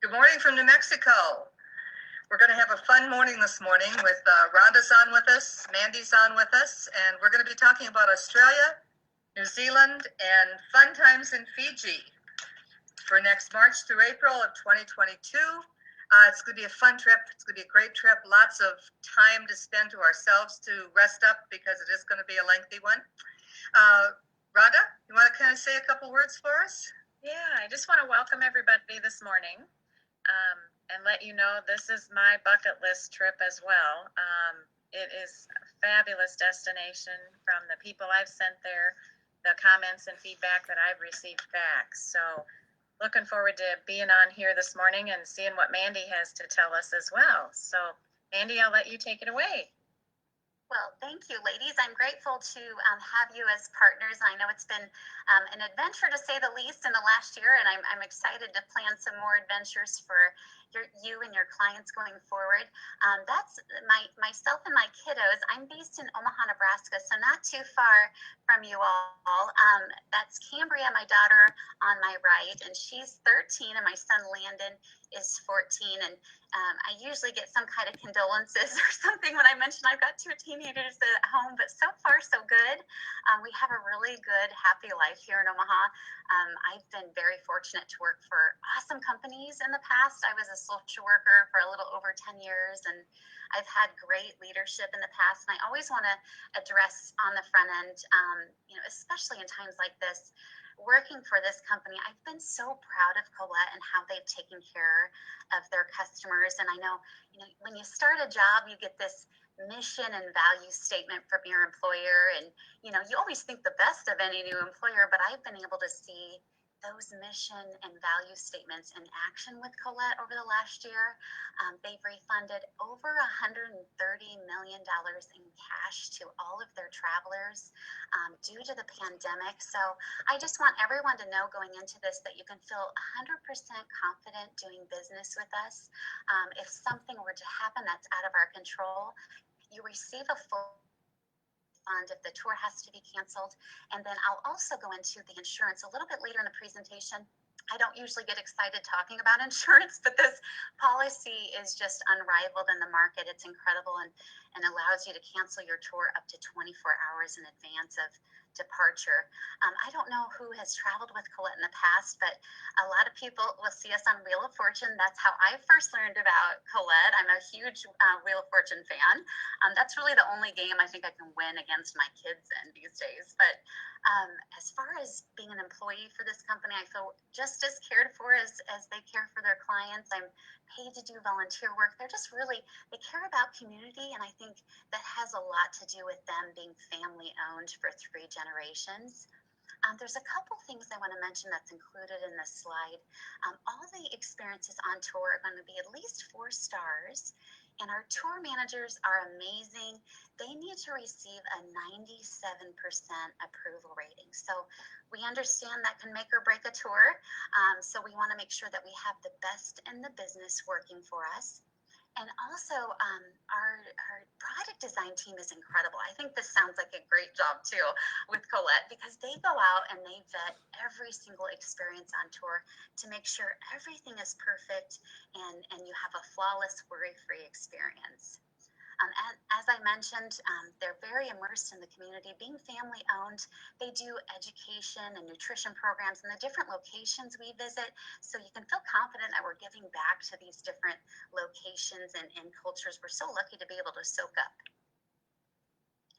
Good morning from New Mexico. We're going to have a fun morning this morning with Rhonda's on with us, Mandy's on with us, and we're going to be talking about Australia, New Zealand, and fun times in Fiji for next March through April of 2022. It's going to be a fun trip. It's going to be a great trip. Lots of time to spend to ourselves to rest up because it is going to be a lengthy one. Rhonda, you want to kind of say a couple words for us? Yeah, I just want to welcome everybody this morning and let you know this is my bucket list trip as well. It is a fabulous destination from the people I've sent there, the comments and feedback that I've received back. So looking forward to being on here this morning and seeing what Mandy has to tell us as well. So Mandy, I'll let you take it away. Well, thank you, ladies. I'm grateful to have you as partners. I know it's been an adventure, to say the least, in the last year, and I'm excited to plan some more adventures for you and your clients going forward. That's myself and my kiddos. I'm based in Omaha, Nebraska, so not too far from you all. That's Cambria, my daughter, on my right, and she's 13, and my son Landon is 14, and I usually get some kind of condolences or something when I mention I've got two teenagers at home, but so far so good. We have a really good, happy life here in Omaha. I've been very fortunate to work for awesome companies in the past. I was a social worker for a little over 10 years, and I've had great leadership in the past, and I always want to address on the front end, especially in times like this, working for this company, I've been so proud of Colette and how they've taken care of their customers. And I know, when you start a job, you get this mission and value statement from your employer. And, you always think the best of any new employer, but I've been able to see those mission and value statements in action with Colette over the last year. They've refunded over $130 million in cash to all of their travelers due to the pandemic. So I just want everyone to know going into this that you can feel 100% confident doing business with us. If something were to happen that's out of our control, you receive a full fund if the tour has to be canceled. And then I'll also go into the insurance a little bit later in the presentation. I don't usually get excited talking about insurance, but this policy is just unrivaled in the market. It's incredible and allows you to cancel your tour up to 24 hours in advance of departure. I don't know who has traveled with Colette in the past, but a lot of people will see us on Wheel of Fortune. That's how I first learned about Colette. I'm a huge Wheel of Fortune fan. That's really the only game I think I can win against my kids in these days. But as far as being an employee for this company, I feel just as cared for as they care for their clients. I'm paid to do volunteer work. They care about community, and I think that has a lot to do with them being family owned for 3 generations. There's a couple things I want to mention that's included in this slide. All the experiences on tour are going to be at least 4 stars, and our tour managers are amazing. They need to receive a 97% approval rating. So we understand that can make or break a tour. So we want to make sure that we have the best in the business working for us. And also, our product design team is incredible. I think this sounds like a great job too with Colette, because they go out and they vet every single experience on tour to make sure everything is perfect and you have a flawless, worry-free experience. As I mentioned, they're very immersed in the community. Being family owned, they do education and nutrition programs in the different locations we visit, so you can feel confident that we're giving back to these different locations and cultures we're so lucky to be able to soak up.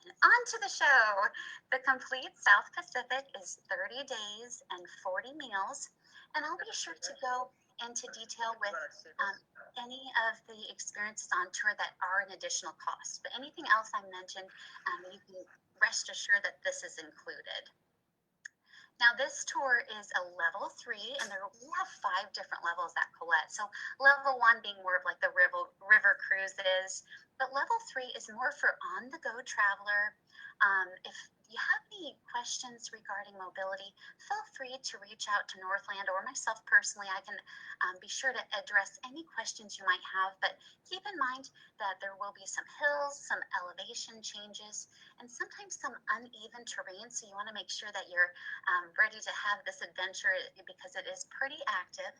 And on to the show. The complete South Pacific is 30 days and 40 meals, and I'll be sure to go into detail with any of the experiences on tour that are an additional cost. But anything else I mentioned, you can rest assured that this is included. Now, this tour is a level 3, and we have 5 different levels at Colette. So level 1 being more of like the river cruises, but level 3 is more for on-the-go traveler. If you have any questions regarding mobility, feel free to reach out to Northland or myself personally. I can be sure to address any questions you might have, but keep in mind that there will be some hills, some elevation changes, and sometimes some uneven terrain. So you want to make sure that you're ready to have this adventure because it is pretty active.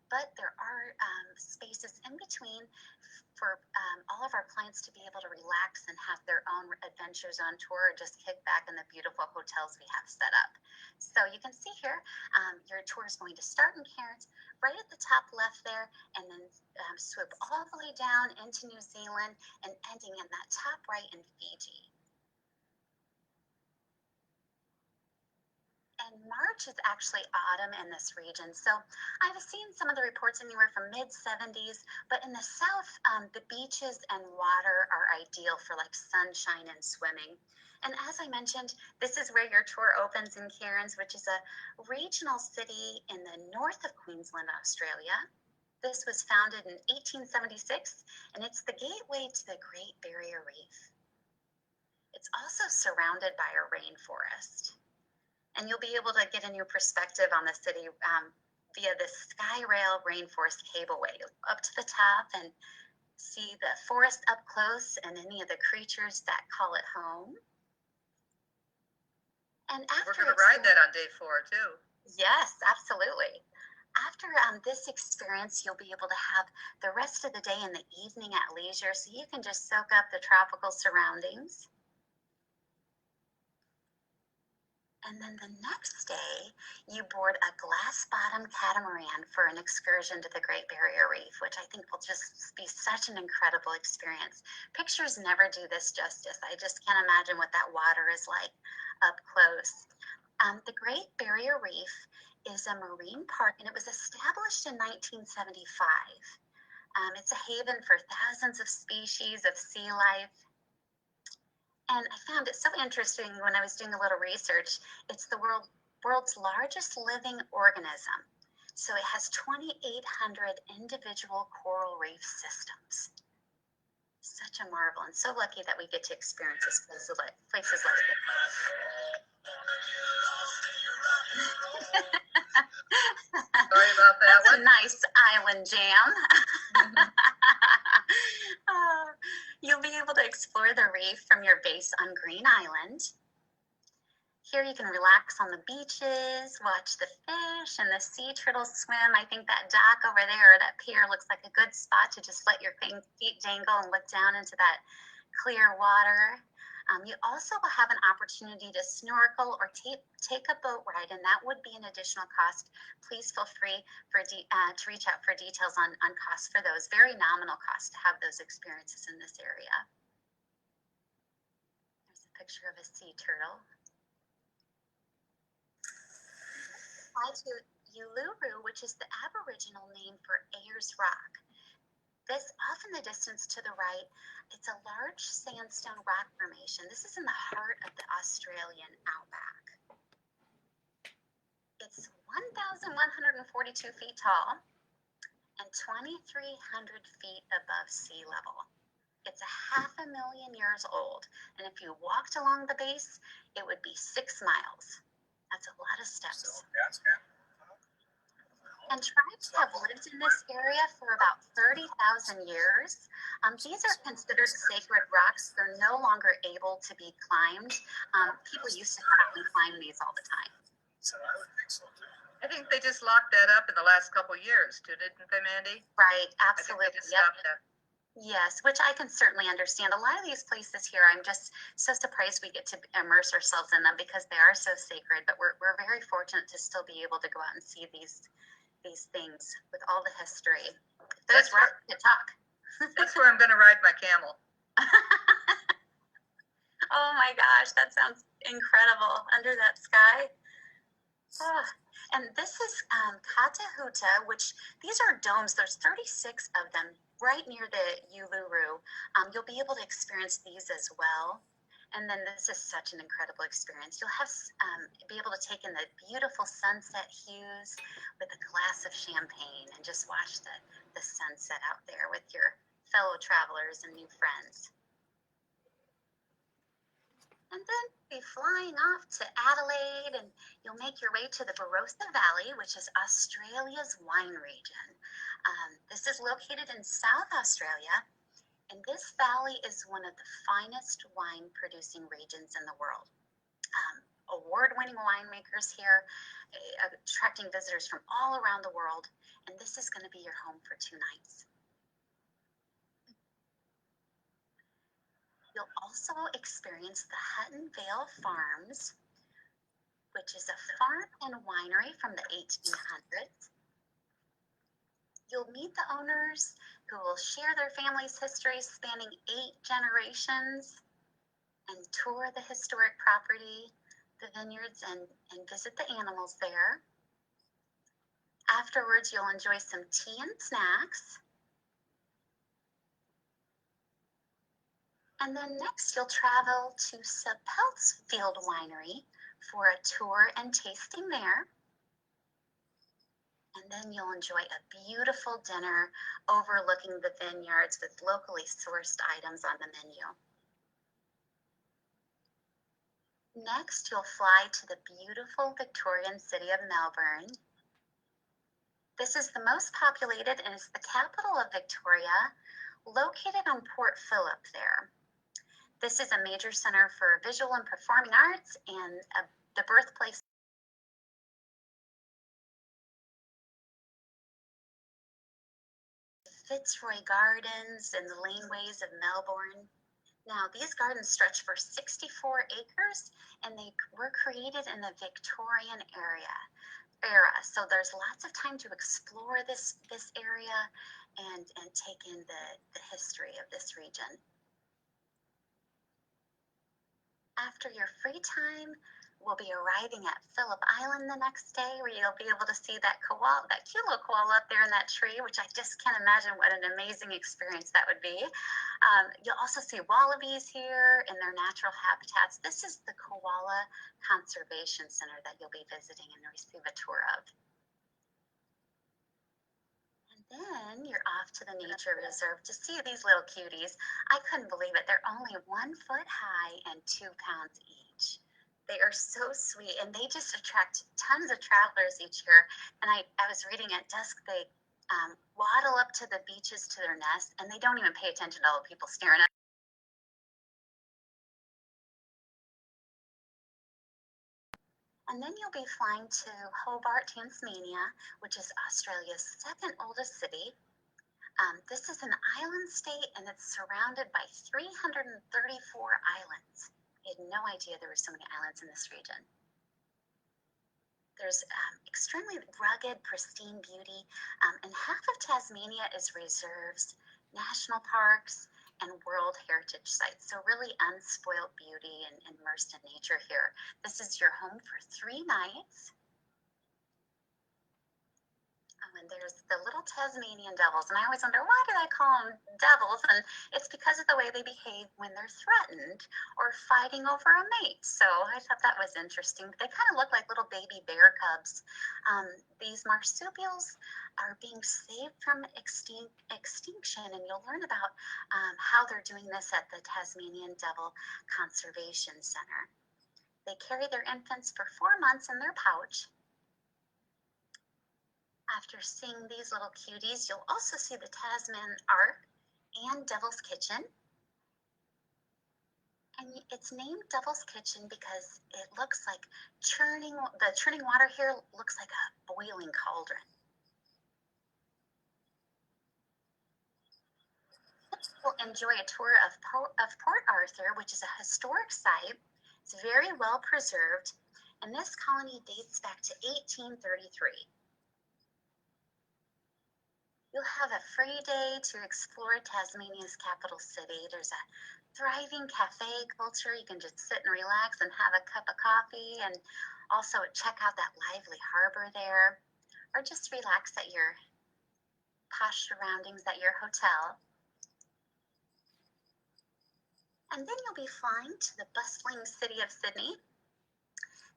But there are more spaces in between for all of our clients to be able to relax and have their own adventure zone tour, or just kick back in the beautiful hotels we have set up. So you can see here, your tour is going to start in Cairns, right at the top left there, and then swoop all the way down into New Zealand and ending in that top right in Fiji. And March is actually autumn in this region. So I've seen some of the reports anywhere from mid 70s, but in the south, the beaches and water are ideal for like sunshine and swimming. And as I mentioned, this is where your tour opens in Cairns, which is a regional city in the north of Queensland, Australia. This was founded in 1876, and it's the gateway to the Great Barrier Reef. It's also surrounded by a rainforest. And you'll be able to get a new perspective on the city via the Skyrail Rainforest Cableway up to the top and see the forest up close and any of the creatures that call it home. And after we're going to ride that on day 4 too. Yes, absolutely. After this experience, you'll be able to have the rest of the day and the evening at leisure, so you can just soak up the tropical surroundings. And then the next day, you board a glass-bottom catamaran for an excursion to the Great Barrier Reef, which I think will just be such an incredible experience. Pictures never do this justice. I just can't imagine what that water is like up close. The Great Barrier Reef is a marine park, and it was established in 1975. It's a haven for thousands of species of sea life. And I found it so interesting when I was doing a little research. It's the world's largest living organism. So it has 2,800 individual coral reef systems. Such a marvel, and so lucky that we get to experience this places like this. Sorry about that. That's a nice island jam. You'll be able to explore the reef from your base on Green Island. Here you can relax on the beaches, watch the fish and the sea turtles swim. I think that dock over there, or that pier, looks like a good spot to just let your feet dangle and look down into that clear water. You also will have an opportunity to snorkel or take a boat ride, and that would be an additional cost. Please feel free to reach out for details on costs for those. Very nominal cost to have those experiences in this area. There's a picture of a sea turtle. Fly to Uluru, which is the Aboriginal name for Ayers Rock. This, off in the distance to the right, it's a large sandstone rock formation. This is in the heart of the Australian outback. It's 1,142 feet tall and 2,300 feet above sea level. It's 500,000 years old, and if you walked along the base, it would be 6 miles. That's a lot of steps. And tribes have lived in this area for about 30,000 years. These are considered sacred rocks. They're no longer able to be climbed. People used to come out and climb these all the time. I think they just locked that up in the last couple of years, didn't they, Mandy? Right, I absolutely. think they just stopped that. Yes, which I can certainly understand. A lot of these places here, I'm just so surprised we get to immerse ourselves in them because they are so sacred. But we're very fortunate to still be able to go out and see these things with all the history. Those rocks could talk. That's where I'm going to ride my camel. Oh my gosh, that sounds incredible under that sky. Oh, and this is Katahuta, which these are domes. There's 36 of them right near the Uluru. You'll be able to experience these as well. And then this is such an incredible experience. You'll have be able to take in the beautiful sunset hues with a glass of champagne and just watch the sunset out there with your fellow travelers and new friends. And then be flying off to Adelaide, and you'll make your way to the Barossa Valley, which is Australia's wine region. This is located in South Australia, and this valley is one of the finest wine producing regions in the world. award-winning winemakers here, attracting visitors from all around the world. And this is going to be your home for 2 nights. You'll also experience the Hutton Vale Farms, which is a farm and winery from the 1800s. You'll meet the owners who will share their family's history spanning 8 generations and tour the historic property, the vineyards, and visit the animals there. Afterwards, you'll enjoy some tea and snacks. And then next, you'll travel to Field Winery for a tour and tasting there. And then you'll enjoy a beautiful dinner overlooking the vineyards with locally sourced items on the menu. Next, you'll fly to the beautiful Victorian city of Melbourne. This is the most populated and is the capital of Victoria, located on Port Phillip there. This is a major center for visual and performing arts and the birthplace Fitzroy Gardens and the laneways of Melbourne. Now, these gardens stretch for 64 acres, and they were created in the Victorian era. So there's lots of time to explore this area and take in the history of this region. After your free time, we'll be arriving at Phillip Island the next day, where you'll be able to see that koala, that cute little koala up there in that tree, which I just can't imagine what an amazing experience that would be. You'll also see wallabies here in their natural habitats. This is the Koala Conservation Center that you'll be visiting and receive a tour of. And then you're off to the nature reserve to see these little cuties. I couldn't believe it. They're only 1 foot high and 2 pounds each. They are so sweet, and they just attract tons of travelers each year. And I was reading at dusk, they waddle up to the beaches to their nest, and they don't even pay attention to all the people staring at them. And then you'll be flying to Hobart, Tasmania, which is Australia's 2nd oldest city. This is an island state, and it's surrounded by 334 islands. I had no idea there were so many islands in this region. There's extremely rugged, pristine beauty, and half of Tasmania is reserves, national parks, and World Heritage Sites. So really unspoiled beauty and immersed in nature here. This is your home for 3 nights. And there's the little Tasmanian devils. And I always wonder, why do they call them devils? And it's because of the way they behave when they're threatened or fighting over a mate. So I thought that was interesting. They kind of look like little baby bear cubs. These marsupials are being saved from extinction, and you'll learn about how they're doing this at the Tasmanian Devil Conservation Center. They carry their infants for 4 months in their pouch. After seeing these little cuties, you'll also see the Tasman Ark and Devil's Kitchen. And it's named Devil's Kitchen because it looks like the churning water here looks like a boiling cauldron. You'll enjoy a tour of Port Arthur, which is a historic site. It's very well preserved, and this colony dates back to 1833. You'll have a free day to explore Tasmania's capital city. There's a thriving cafe culture. You can just sit and relax and have a cup of coffee, and also check out that lively harbor there, or just relax at your posh surroundings at your hotel. And then you'll be flying to the bustling city of Sydney.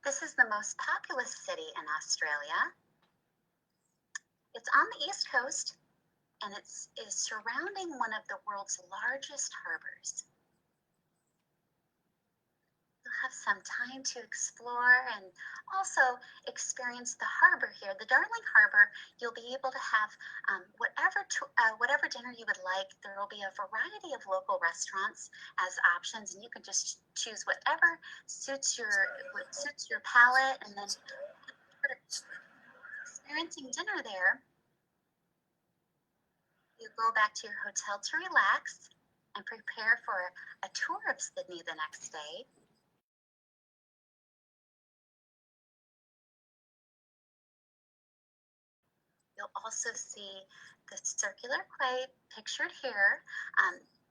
This is the most populous city in Australia. It's on the East Coast, and it is surrounding one of the world's largest harbors. You'll have some time to explore and also experience the harbor here. The Darling Harbor, you'll be able to have whatever dinner you would like. There will be a variety of local restaurants as options, and you can just choose whatever suits your palate. And then experiencing dinner there, you go back to your hotel to relax and prepare for a tour of Sydney the next day. You'll also see the circular quay pictured here.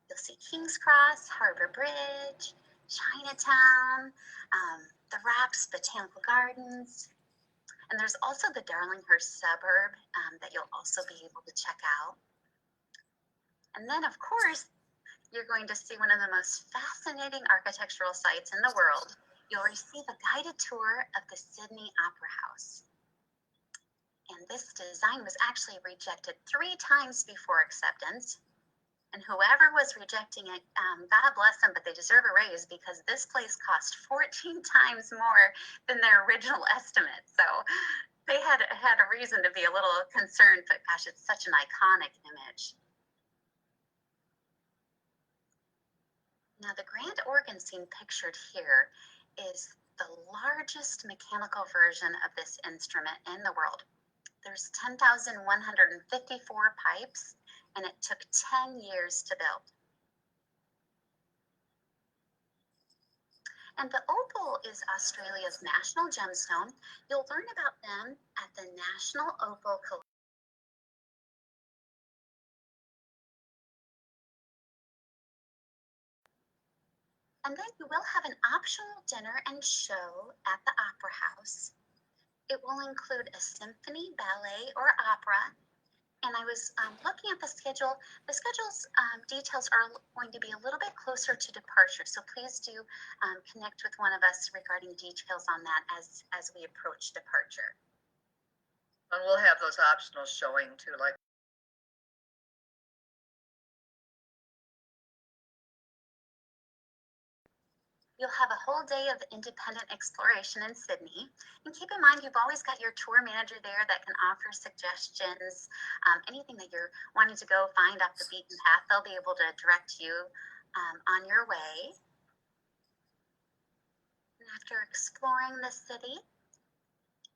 You'll see King's Cross, Harbor Bridge, Chinatown, the Rocks, Botanical Gardens, and there's also the Darlinghurst suburb that you'll also be able to check out. And then, of course, you're going to see one of the most fascinating architectural sites in the world. You'll receive a guided tour of the Sydney Opera House. And this design was actually rejected 3 times before acceptance. And whoever was rejecting it, God bless them, but they deserve a raise because this place cost 14 times more than their original estimate. So they had a reason to be a little concerned, but gosh, it's such an iconic image. Now, the grand organ scene pictured here is the largest mechanical version of this instrument in the world. There's 10,154 pipes, and it took 10 years to build. And the opal is Australia's national gemstone. You'll learn about them at the National Opal Collection. And then you will have an optional dinner and show at the Opera House. It will include a symphony, ballet, or opera. And I was looking at the schedule. The schedule's details are going to be a little bit closer to departure. So please do connect with one of us regarding details on that as we approach departure. And we'll have those optional showing too, like. You'll have a whole day of independent exploration in Sydney. And keep in mind, you've always got your tour manager there that can offer suggestions, anything that you're wanting to go find off the beaten path, they'll be able to direct you on your way. And after exploring the city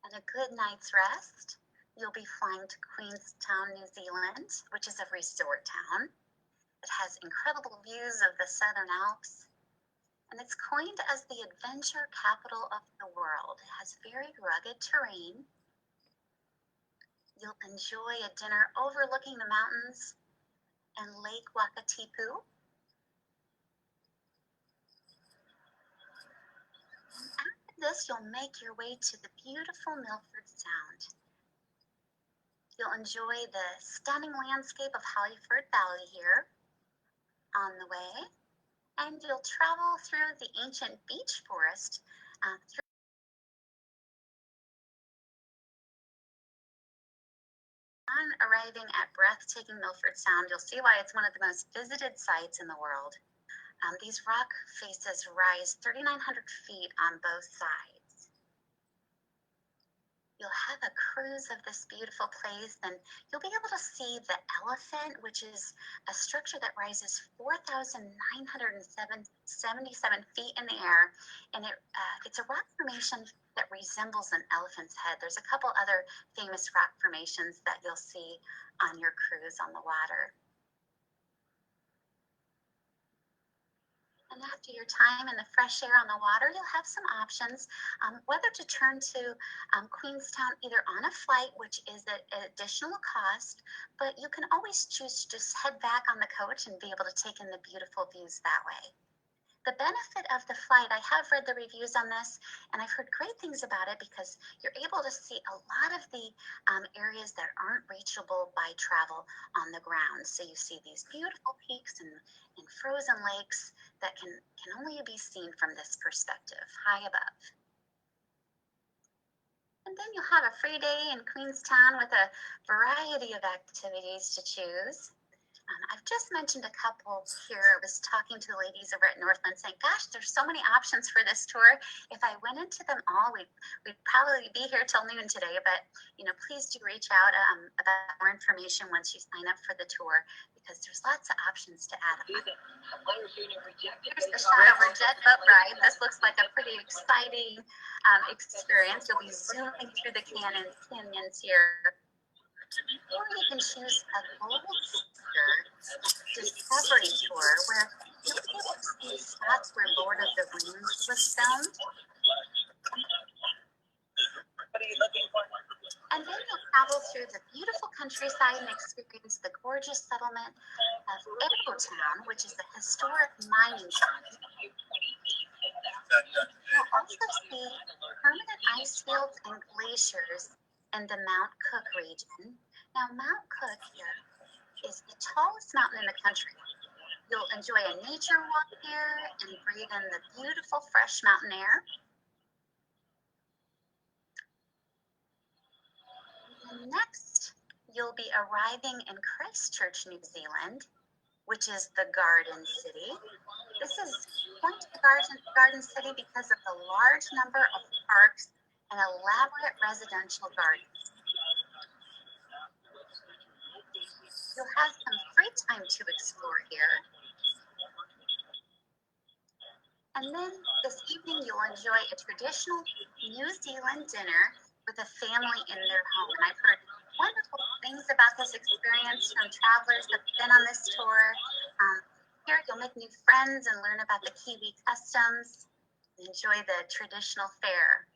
and a good night's rest, you'll be flying to Queenstown, New Zealand, which is a resort town. It has incredible views of the Southern Alps. And it's coined as the adventure capital of the world. It has very rugged terrain. You'll enjoy a dinner overlooking the mountains and Lake Wakatipu. And after this, you'll make your way to the beautiful Milford Sound. You'll enjoy the stunning landscape of Hollyford Valley here on the way. And you'll travel through the ancient beech forest On arriving at breathtaking Milford Sound, you'll see why it's one of the most visited sites in the world. These rock faces rise 3,900 feet on both sides. You'll have a cruise of this beautiful place, and you'll be able to see the elephant, which is a structure that rises 4,977 feet in the air, and it's a rock formation that resembles an elephant's head. There's a couple other famous rock formations that you'll see on your cruise on the water. And after your time in the fresh air on the water, you'll have some options whether to turn to Queenstown either on a flight, which is an additional cost, but you can always choose to just head back on the coach and be able to take in the beautiful views that way. The benefit of the flight, I have read the reviews on this, and I've heard great things about it because you're able to see a lot of the areas that aren't reachable by travel on the ground. So you see these beautiful peaks and frozen lakes that can only be seen from this perspective, high above. And then you'll have a free day in Queenstown with a variety of activities to choose. I've just mentioned a couple here. I was talking to the ladies over at Northland saying, gosh, there's so many options for this tour. If I went into them all, we'd probably be here till noon today, but please do reach out about more information once you sign up for the tour, because there's lots of options to add on. Here's the shot of our jet boat ride. This looks like a pretty exciting experience. You'll be zooming through the canyons here. Or you can choose a gold discovery tour where you'll be able to see spots where Lord of the Rings was filmed. What are you looking for? And then you'll travel through the beautiful countryside and experience the gorgeous settlement of Town, which is a historic mining town. You'll also see permanent ice fields and glaciers in the Mount Cook region. Now, Mount Cook here is the tallest mountain in the country. You'll enjoy a nature walk here and breathe in the beautiful fresh mountain air. And next, you'll be arriving in Christchurch, New Zealand, which is the Garden City. This is point to the Garden City because of the large number of parks and elaborate residential gardens. You'll have some free time to explore here. And then this evening, you'll enjoy a traditional New Zealand dinner with a family in their home. And I've heard wonderful things about this experience from travelers that have been on this tour. Here, you'll make new friends and learn about the Kiwi customs and enjoy the traditional fare.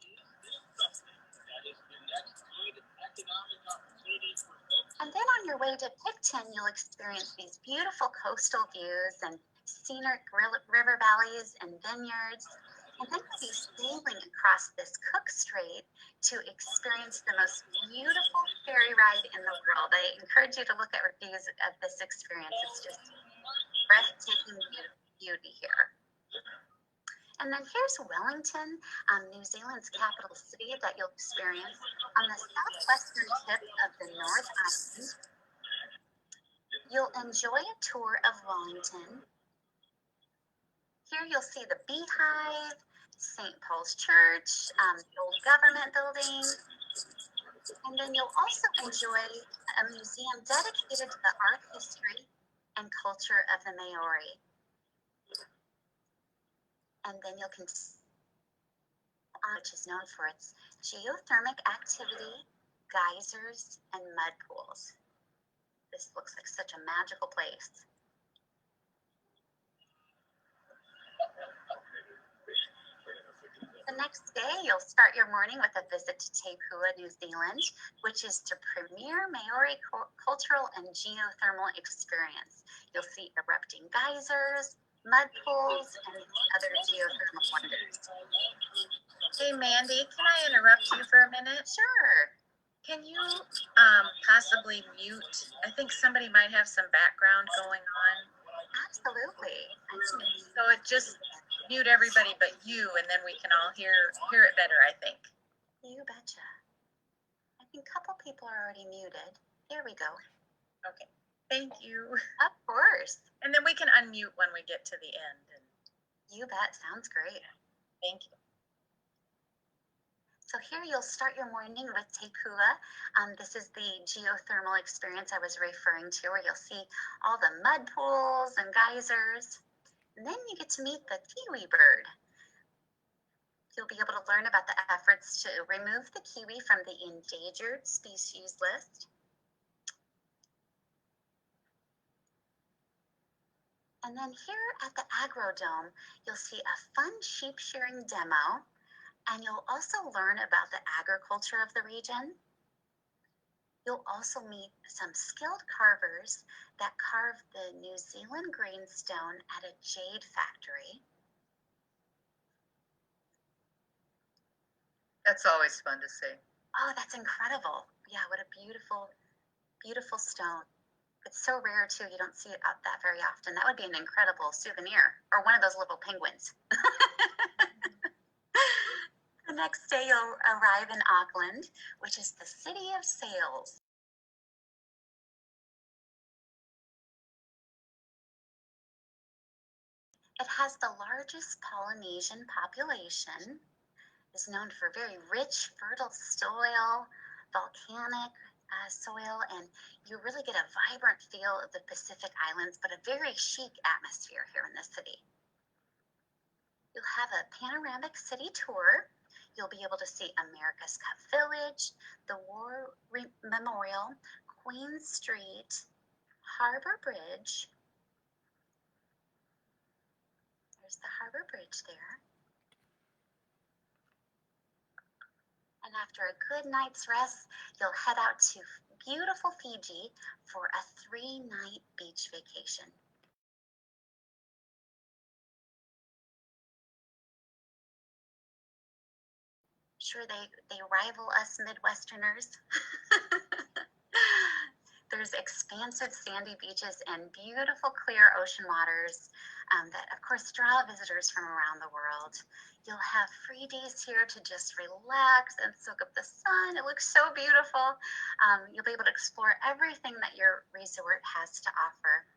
And then on your way to Picton, you'll experience these beautiful coastal views and scenic river valleys and vineyards. And then you'll be sailing across this Cook Strait to experience the most beautiful ferry ride in the world. I encourage you to look at reviews of this experience. It's just breathtaking beauty here. And then here's Wellington, New Zealand's capital city that you'll experience on the southwestern tip of the North Island. You'll enjoy a tour of Wellington. Here you'll see the Beehive, St. Paul's Church, the old government building. And then you'll also enjoy a museum dedicated to the art history and culture of the Maori. And then you'll continue, which is known for its geothermic activity, geysers, and mud pools. This looks like such a magical place. The next day, you'll start your morning with a visit to Te Pua, New Zealand, which is the premier Maori cultural and geothermal experience. You'll see erupting geysers, mud pools, and other geothermal wonders. Hey, Mandy, can I interrupt you for a minute? Sure. Can you possibly mute? I think somebody might have some background going on. Absolutely. So it just mute everybody but you, and then we can all hear it better, I think. You betcha. I think a couple people are already muted. There we go. Okay. Thank you. Of course. And then we can unmute when we get to the end. You bet. Sounds great. Thank you. So here you'll start your morning with Te Pua. This is the geothermal experience I was referring to, where you'll see all the mud pools and geysers. And then you get to meet the kiwi bird. You'll be able to learn about the efforts to remove the kiwi from the endangered species list. And then here at the Agrodome, you'll see a fun sheep shearing demo, and you'll also learn about the agriculture of the region. You'll also meet some skilled carvers that carve the New Zealand greenstone at a jade factory. That's always fun to see. Oh, that's incredible. Yeah, what a beautiful, beautiful stone. It's so rare too, you don't see it out that very often. That would be an incredible souvenir, or one of those little penguins. The next day you'll arrive in Auckland, which is the city of sails. It has the largest Polynesian population, is known for very rich, fertile soil, volcanic soil, and you really get a vibrant feel of the Pacific Islands, but a very chic atmosphere here in the city. You'll have a panoramic city tour. You'll be able to see America's Cup Village, the War Memorial, Queen Street, Harbor Bridge. There's the Harbor Bridge there. And after a good night's rest, you'll head out to beautiful Fiji for a 3-night beach vacation. Sure, they rival us Midwesterners. There's expansive sandy beaches and beautiful clear ocean waters that, of course, draw visitors from around the world. You'll have free days here to just relax and soak up the sun. It looks so beautiful. You'll be able to explore everything that your resort has to offer.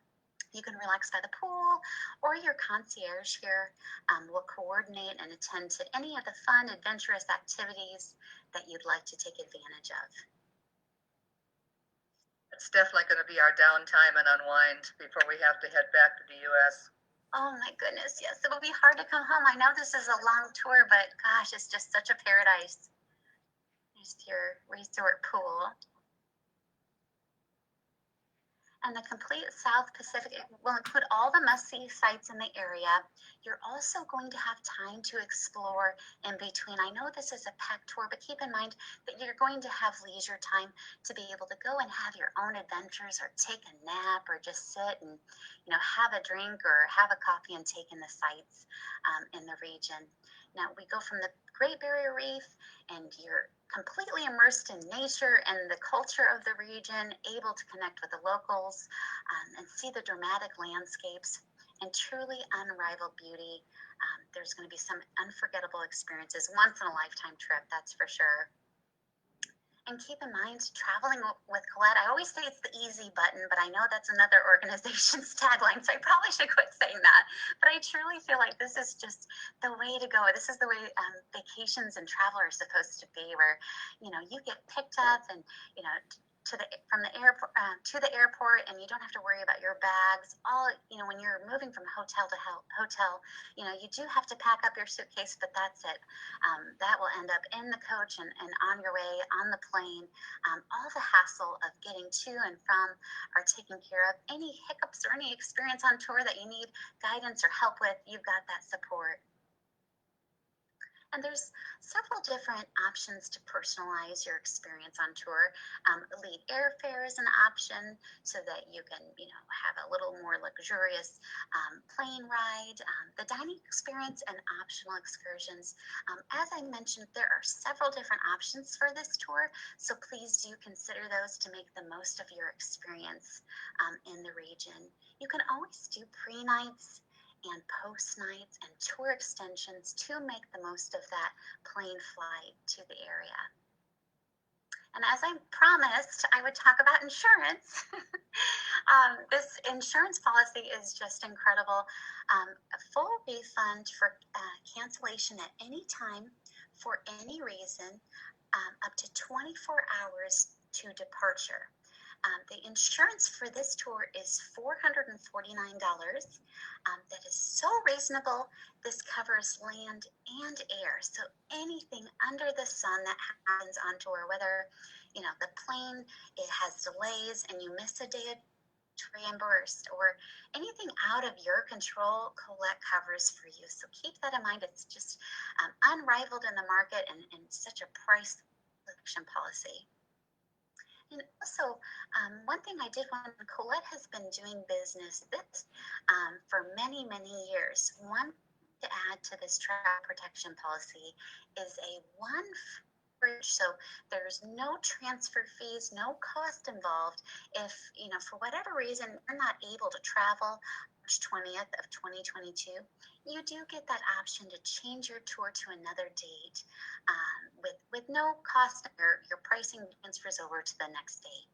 You can relax by the pool, or your concierge here will coordinate and attend to any of the fun, adventurous activities that you'd like to take advantage of. It's definitely going to be our downtime and unwind before we have to head back to the U.S. Oh my goodness, yes, it'll be hard to come home. I know this is a long tour, but gosh, it's just such a paradise. There's your resort pool. And the complete South Pacific will include all the must-see sites in the area. You're also going to have time to explore in between. I know this is a packed tour, but keep in mind that you're going to have leisure time to be able to go and have your own adventures, or take a nap, or just sit and have a drink or have a coffee and take in the sights in the region. Now, we go from the Great Barrier Reef, and you're completely immersed in nature and the culture of the region, able to connect with the locals and see the dramatic landscapes and truly unrivaled beauty. There's going to be some unforgettable experiences, once in a lifetime trip, that's for sure. And keep in mind, traveling with Colette, I always say it's the easy button, but I know that's another organization's tagline, so I probably should quit saying that. But I truly feel like this is just the way to go. This is the way vacations and travel are supposed to be, where you get picked up and from the airport to the airport, and you don't have to worry about your bags. All when you're moving from hotel to hotel, you do have to pack up your suitcase, but that's it. That will end up in the coach and on your way on the plane. All the hassle of getting to and from are taken care of. Any hiccups or any experience on tour that you need guidance or help with, you've got that support. And there's several different options to personalize your experience on tour. Elite airfare is an option, so that you can, have a little more luxurious plane ride. The dining experience and optional excursions. As I mentioned, there are several different options for this tour, so please do consider those to make the most of your experience in the region. You can always do pre-nights and post nights and tour extensions to make the most of that plane flight to the area. And as I promised, I would talk about insurance. This insurance policy is just incredible. A full refund for cancellation at any time for any reason, up to 24 hours to departure. The insurance for this tour is $449. That is so reasonable. This covers land and air. So anything under the sun that happens on tour, whether the plane, it has delays and you miss a day to reimbursed, or anything out of your control, Colette covers for you. So keep that in mind. It's just unrivaled in the market, and such a price selection policy. And also, one thing I did want, Colette has been doing business for many, many years. One to add to this travel protection policy is a one fridge, so there's no transfer fees, no cost involved. If, for whatever reason, you're not able to travel March 20th of 2022, you do get that option to change your tour to another date with no cost. Your pricing transfers over to the next date.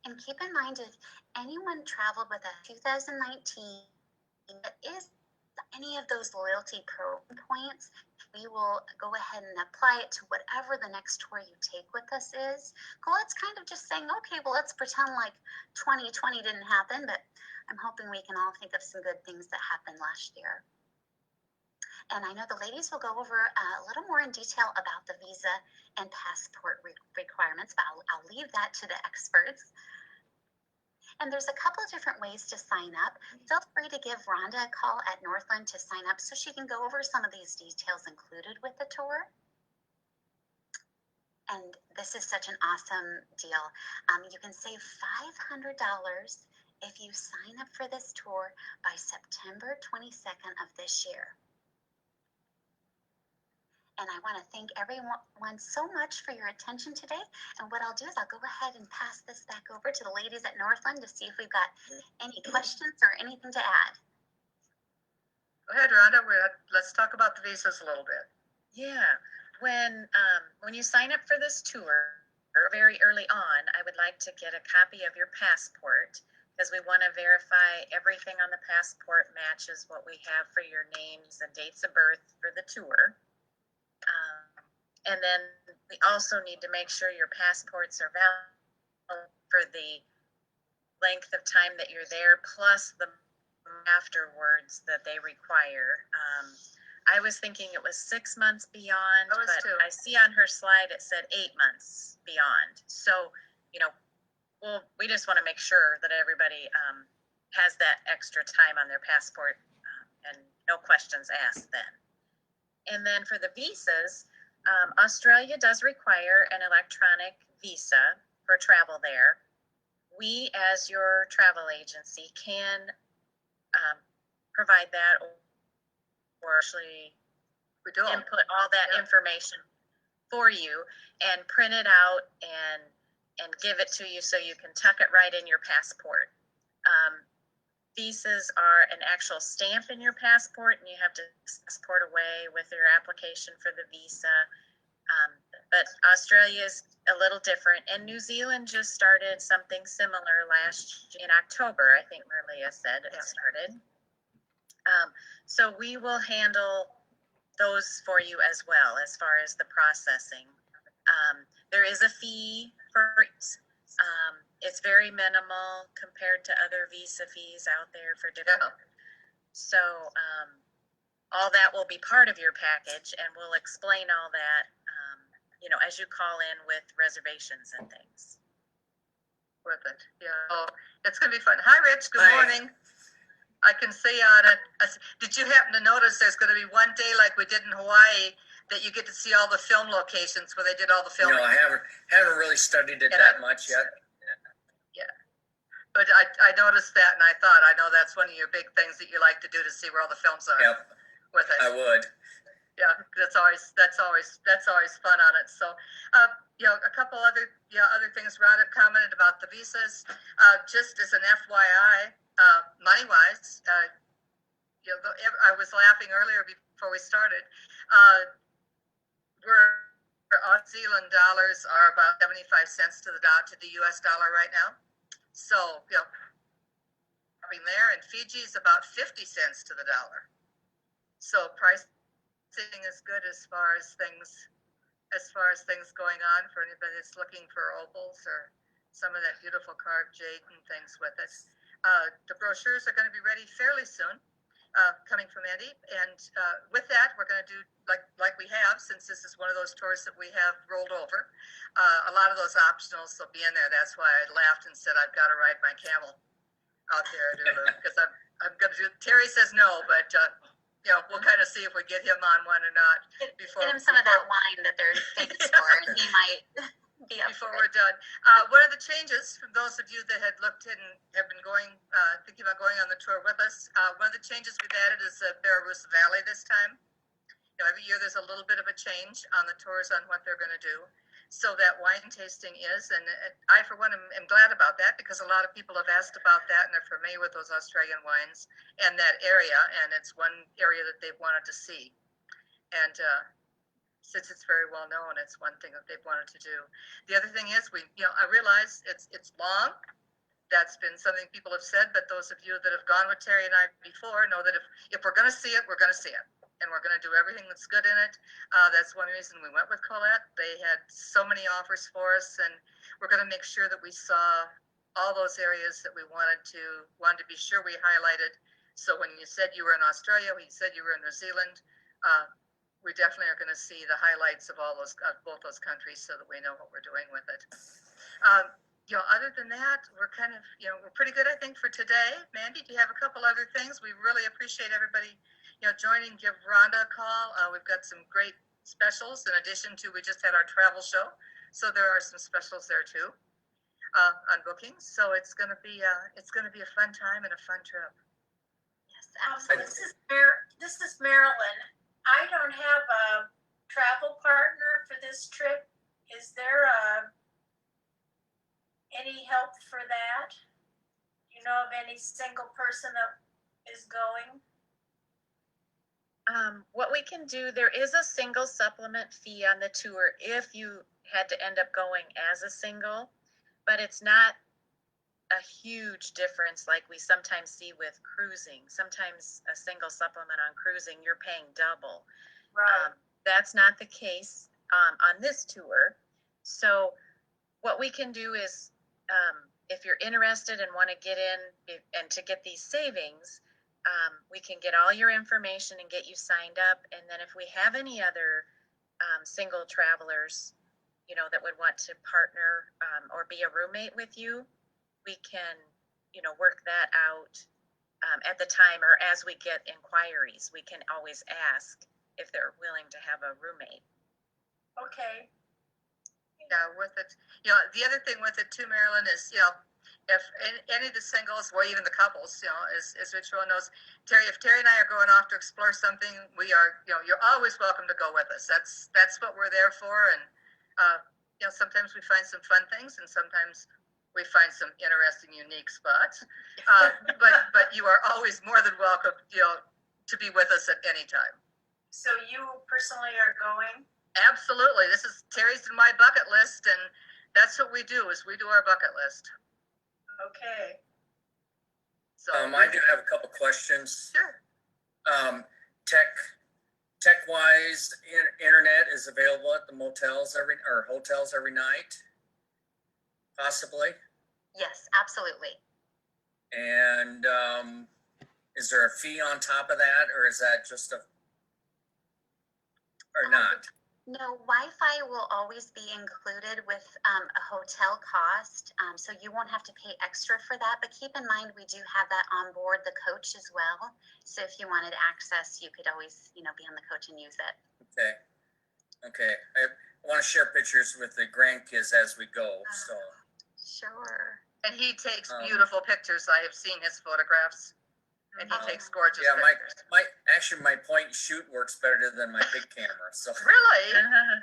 And keep in mind, if anyone traveled with a 2019 that is any of those loyalty program points, we will go ahead and apply it to whatever the next tour you take with us is. Well, it's kind of just saying, okay, well, let's pretend like 2020 didn't happen, but I'm hoping we can all think of some good things that happened last year. And I know the ladies will go over a little more in detail about the visa and passport requirements, but I'll leave that to the experts. And there's a couple of different ways to sign up. Feel free to give Rhonda a call at Northland to sign up so she can go over some of these details included with the tour. And this is such an awesome deal. You can save $500 if you sign up for this tour by September 22nd of this year. And I want to thank everyone so much for your attention today. And what I'll do is I'll go ahead and pass this back over to the ladies at Northland to see if we've got any questions or anything to add. Go ahead, Rhonda. Let's talk about the visas a little bit. Yeah, when you sign up for this tour, very early on, I would like to get a copy of your passport because we want to verify everything on the passport matches what we have for your names and dates of birth for the tour. And then we also need to make sure your passports are valid for the length of time that you're there, plus the afterwards that they require. I was thinking it was 6 months beyond, but I see on her slide it said 8 months beyond. So, we just want to make sure that everybody has that extra time on their passport and no questions asked then. And then for the visas, Australia does require an electronic visa for travel there. We, as your travel agency, can provide that or actually input all that information for you and print it out and give it to you so you can tuck it right in your passport. Visas are an actual stamp in your passport, and you have to passport away with your application for the visa. But Australia is a little different, and New Zealand just started something similar in October. I think Merlea said it started. So we will handle those for you as well as far as the processing. There is a fee for it's very minimal compared to other visa fees out there for different. So all that will be part of your package, and we'll explain all that, as you call in with reservations and things. With it, yeah. Oh, it's going to be fun. Hi, Rich. Good morning. I can see on it. Did you happen to notice there's going to be one day like we did in Hawaii that you get to see all the film locations where they did all the filming? No, I haven't really studied it that much yet. Yeah, but I noticed that, and I thought, I know that's one of your big things that you like to do to see where all the films are. Yep, with it. I would. Yeah, that's always fun on it. So, a couple other things Rhonda commented about the visas. Just as an FYI, money wise, I was laughing earlier before we started. New Zealand dollars are about 75 cents to the US dollar right now. So, there, and Fiji is about 50 cents to the dollar. So pricing is good as far as things going on for anybody that's looking for opals or some of that beautiful carved jade and things with it. The brochures are going to be ready fairly soon, coming from Andy. And with that, we're going to do like we have, since this is one of those tours that we have rolled over. A lot of those optionals will be in there. That's why I laughed and said I've got to ride my camel out there because I'm going to do. Terry says no, but we'll kind of see if we get him on one or not before. Get him some of that wine that they're famous for, and he might be up before for it. we're done. What are the changes from those of you that had looked and have been thinking about going on the tour with us? One of the changes we've added is Belarus Valley this time. Every year there's a little bit of a change on the tours on what they're going to do. So that wine tasting is, and I for one am glad about that, because a lot of people have asked about that and are familiar with those Australian wines and that area, and it's one area that they've wanted to see. And since it's very well known, it's one thing that they've wanted to do. The other thing is I realize it's long. that's been something people have said, but those of you that have gone with Terry and I before know that if we're going to see it, we're going to see it. And we're going to do everything that's good in it. That's one reason we went with Colette. They had so many offers for us, and we're going to make sure that we saw all those areas that we wanted to be sure we highlighted. So when you said you were in Australia, when you said you were in New Zealand, we definitely are going to see the highlights of all those, both those countries, so that we know what we're doing with it. Other than that, we're kind of, we're pretty good, I think, for today. Mandy, do you have a couple other things? We really appreciate everybody, joining. Give Rhonda a call. We've got some great specials in addition to, we just had our travel show, so there are some specials there too, on bookings. So it's going to be a fun time and a fun trip. Yes, absolutely. This is Marilyn. I don't have a travel partner for this trip. Is there any help for that? You know of any single person that is going? What we can do, there is a single supplement fee on the tour if you had to end up going as a single, but it's not a huge difference like we sometimes see with cruising. Sometimes a single supplement on cruising, you're paying double. Right. That's not the case on this tour. So what we can do is, if you're interested and want to get in and to get these savings, we can get all your information and get you signed up. And then if we have any other single travelers, that would want to partner or be a roommate with you, we can, work that out at the time, or as we get inquiries, we can always ask if they're willing to have a roommate. Okay. Yeah, with it. The other thing with it too, Marilyn, is, if any of the singles, or even the couples, as Rich knows, if Terry and I are going off to explore something, we are, you're always welcome to go with us. That's what we're there for. And, sometimes we find some fun things, and sometimes we find some interesting, unique spots. But you are always more than welcome, to be with us at any time. So you personally are going? Absolutely. This is Terry's and my bucket list, and that's what we do, is we do our bucket list. Okay. So I do have a couple questions. Sure. Tech-wise, internet is available at the hotels every night, possibly. Yes, absolutely. And is there a fee on top of that, or is that just or not? No, Wi-Fi will always be included with a hotel cost, so you won't have to pay extra for that. But keep in mind, we do have that on board the coach as well. So if you wanted access, you could always, be on the coach and use it. Okay. I want to share pictures with the grandkids as we go. So Sure. And he takes beautiful pictures. I have seen his photographs, and he takes gorgeous pictures. My point and shoot works better than my big camera. So Really?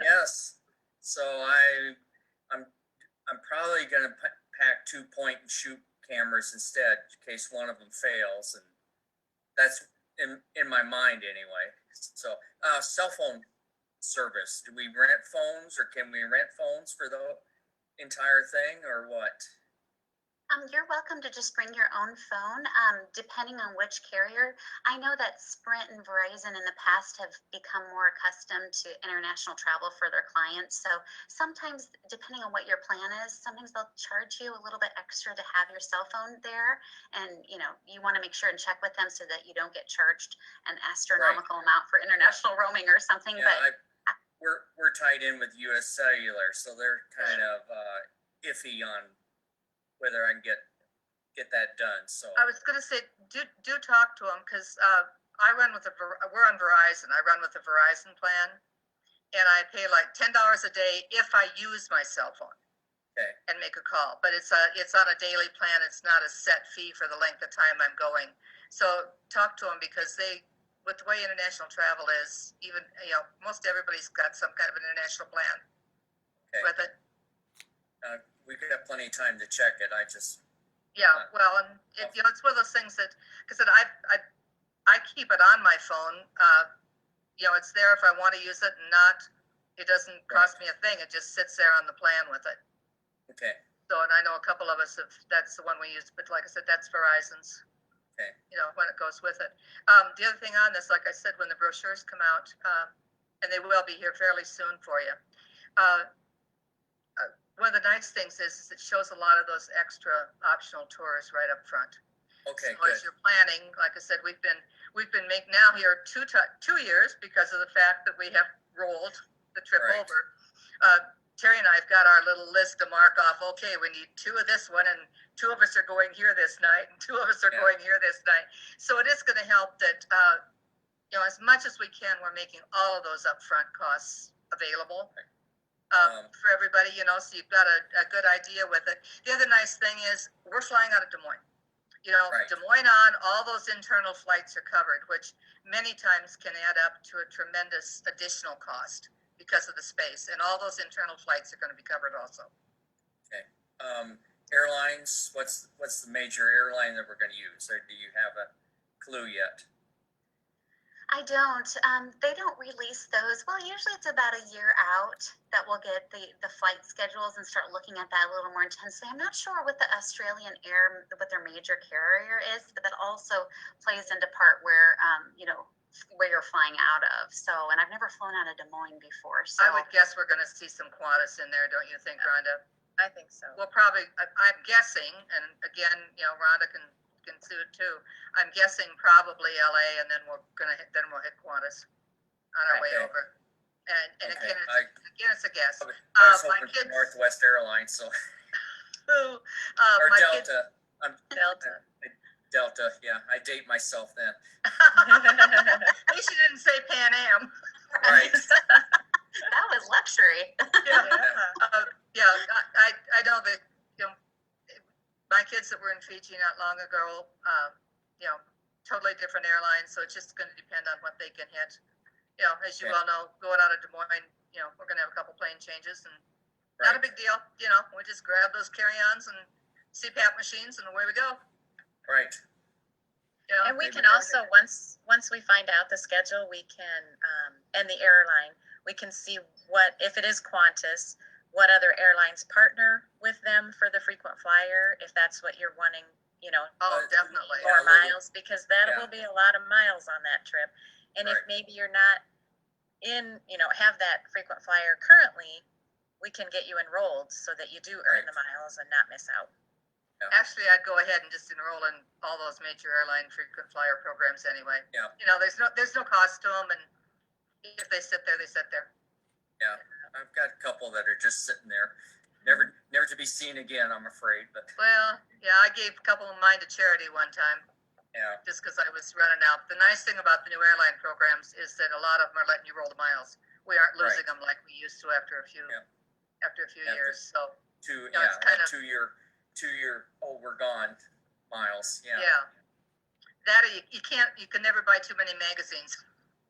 yes. So I'm probably gonna pack 2 point and shoot cameras instead, in case one of them fails, and that's in my mind anyway. So cell phone service. Do we rent phones, or can we rent phones for the entire thing, or what? You're welcome to just bring your own phone, depending on which carrier. I know that Sprint and Verizon in the past have become more accustomed to international travel for their clients. So sometimes, depending on what your plan is, sometimes they'll charge you a little bit extra to have your cell phone there. And, you want to make sure and check with them so that you don't get charged an astronomical amount for international roaming or something. Yeah, But we're tied in with US Cellular, so they're kind of iffy on whether I can get that done. So I was going to say, do talk to him, because we're on Verizon. I run with the Verizon plan, and I pay like $10 a day if I use my cell phone. Okay. And make a call. But it's on a daily plan. It's not a set fee for the length of time I'm going. So talk to them, because with the way international travel is, even, most everybody's got some kind of an international plan with it. We could have plenty of time to check it. I just Well, and it's one of those things that, because I keep it on my phone. It's there if I want to use it, and not. It doesn't cost me a thing. It just sits there on the plan with it. okay. So, and I know a couple of us have, that's the one we use, but like I said, that's Verizon's. Okay. You know, when it goes with it. The other thing on this, like I said, when the brochures come out, and they will be here fairly soon for you. One of the nice things is it shows a lot of those extra optional tours right up front. Okay, So good. as you're planning, like I said, we've been making now here 2 years because of the fact that we have rolled the trip Right. over. Terry and I've got our little list to mark off. Okay, we need 2 of this one, and 2 of us are going here this night, and 2 of us are Yeah. going here this night. So it is going to help that you know, as much as we can, we're making all of those upfront costs available for everybody. You know, so you've got a good idea with it. The other nice thing is we're flying out of Des Moines. You know, Right. Des Moines on, all those internal flights are covered, which many times can add up to a tremendous additional cost because of the space. And all those internal flights are going to be covered also. Okay. Airlines, what's the major airline that we're going to use? Or do you have a clue yet? I don't. They don't release those. Well, usually it's about a year out that we'll get the flight schedules and start looking at that a little more intensely. I'm not sure what the Australian Air, what their major carrier is, but that also plays into part where, you know, where you're flying out of. So, and I've never flown out of Des Moines before. So I would guess we're going to see some Qantas in there, don't you think, Rhonda? I think so. We'll probably, I'm guessing, and again, you know, Rhonda can see it too. I'm guessing probably LA, and then we'll hit Qantas on our way Okay. over. And Okay. again, it's a guess. I was My hoping for kids, Northwest Airlines, so or or my Delta. kids, Delta. Delta, yeah. I date myself then. at least you didn't say Pan Am. Right. that was luxury. Yeah, I know that, you know, my kids that were in Fiji not long ago, you know, totally different airlines, so it's just going to depend on what they can hit. You know, as you Yeah. well know, going out of Des Moines, you know, we're going to have a couple plane changes, and not a Right. big deal. You know, we just grab those carry-ons and CPAP machines, and away we go. Right. You know, And we Maybe can also, once we find out the schedule, we can, and the airline, we can see what, if it is Qantas, what other airlines partner with them for the frequent flyer, if that's what you're wanting, you know, oh, definitely. more Yeah, miles, because that yeah. will be a lot of miles on that trip. And if Right. maybe you're not in, you know, have that frequent flyer currently, we can get you enrolled so that you do earn Right. the miles and not miss out. Actually, I'd go ahead and just enroll in all those major airline frequent flyer programs anyway. Yeah. You know, there's no cost to them, and if they sit there, they sit there. Yeah. I've got a couple that are just sitting there. Never to be seen again, I'm afraid. But Well, yeah, I gave a couple of mine to charity one time yeah. just because I was running out. The nice thing about the new airline programs is that a lot of them are letting you roll the miles. We aren't losing Right. them like we used to after a few Yeah. After After- years. So Two Yeah, it's kinda- 2-year we're gone miles. Yeah. yeah, that or you can never buy too many magazines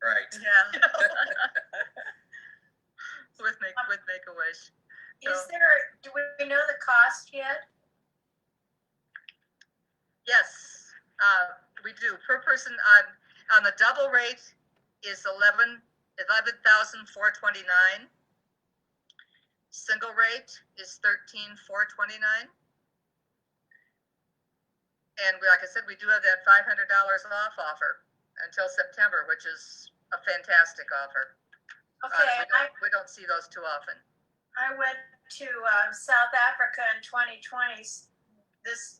Right. Yeah. with Make a Wish. Is there, do we know the cost yet? Yes, we do. Per person on the double rate is 11,429. Single rate is 13,429. And like I said, we do have that $500 off offer until September, which is a fantastic offer. Okay, We don't see those too often. I went to South Africa in 2020 this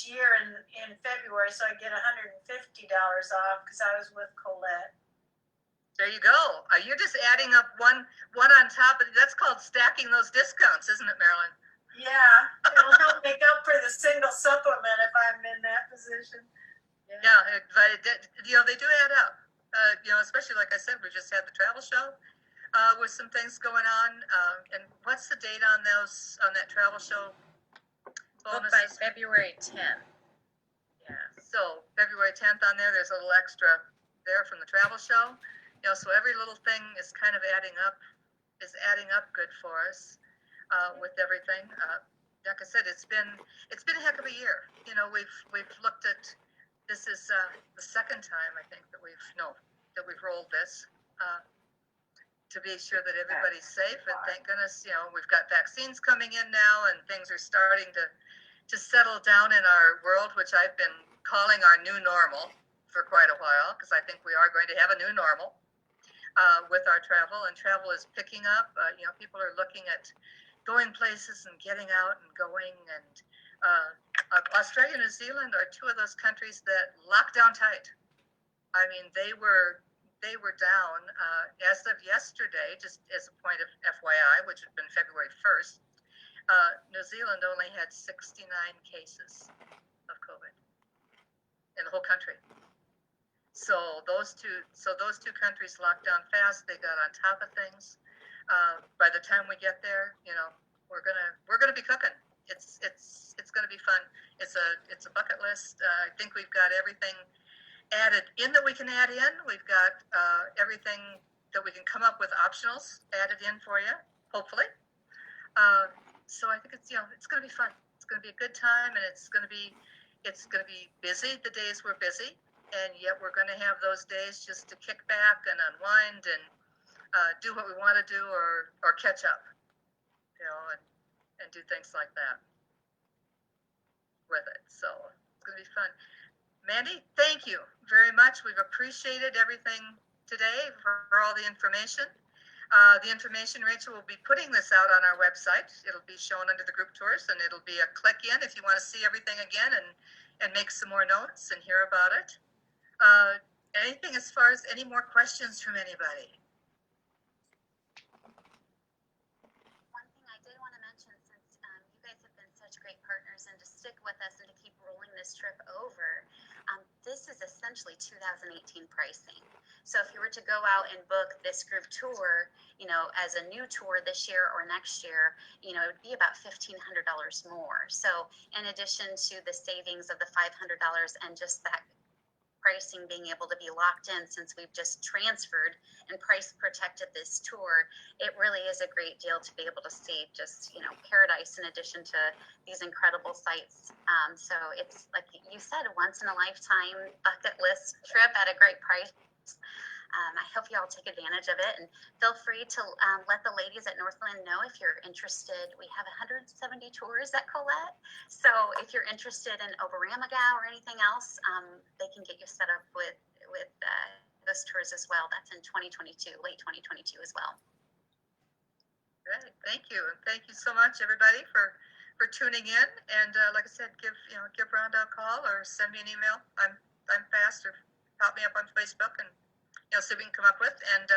year in February, so I get $150 off because I was with Colette. There you go. You're just adding up one on top of that's called stacking those discounts, isn't it, Marilyn? Yeah, it'll help make up for the single supplement if I'm in that position. Yeah, but you know, they do add up. You know, especially like I said, we just had the travel show with some things going on. And what's the date on that travel show? Booked by February 10th. Yeah. So February 10th on there, there's a little extra there from the travel show. You know, so every little thing is kind of adding up good for us with everything. Like I said, it's been a heck of a year. You know, we've looked at this is the second time I think that we've rolled this. to be sure that everybody's safe. And thank goodness, you know, we've got vaccines coming in now, and things are starting to settle down in our world, which I've been calling our new normal for quite a while, because I think we are going to have a new normal with our travel, and travel is picking up. You know, people are looking at going places and getting out and going, and Australia and New Zealand are two of those countries that locked down tight. I mean, they were down as of yesterday, just as a point of FYI, which had been February 1st. New Zealand only had 69 cases of COVID in the whole country. So those two countries locked down fast. They got on top of things. By the time we get there, you know, we're gonna be cooking. It's gonna be fun. It's a bucket list. I think we've got everything added in that we can add in. We've got everything that we can come up with optionals added in for you, hopefully. So I think it's going to be fun. It's going to be a good time, and it's going to be busy. The days we're busy, and yet we're going to have those days just to kick back and unwind and do what we want to do or catch up, you know, and do things like that with it. So it's going to be fun. Mandy, thank you very much. We've appreciated everything today for all the information. The information, Rachel will be putting this out on our website. It'll be shown under the group tours, and it'll be a click in if you want to see everything again and make some more notes and hear about it. Anything as far as any more questions from anybody? One thing I did want to mention, since you guys have been such great partners and to stick with us and to keep rolling this trip over, this is essentially 2018 pricing. So if you were to go out and book this group tour, you know, as a new tour this year or next year, you know, it would be about $1,500 more. So in addition to the savings of the $500 and just that pricing being able to be locked in, since we've just transferred and price protected this tour, it really is a great deal to be able to see just, you know, paradise in addition to these incredible sights. So it's like you said, a once in a lifetime bucket list trip at a great price. I hope you all take advantage of it, and feel free to let the ladies at Northland know if you're interested. We have 170 tours at Colette, so if you're interested in Oberammergau or anything else, they can get you set up with those tours as well. That's in 2022, late 2022 as well. Great, thank you, and thank you so much, everybody, for tuning in. And like I said, give Rhonda a call or send me an email. I'm fast, or pop me up on Facebook and see what we can come up with. And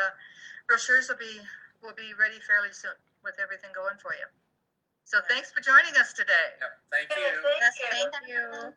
brochures will be ready fairly soon with everything going for you. So thanks for joining us today. Yep, thank you. Thank Yes, you. thank you.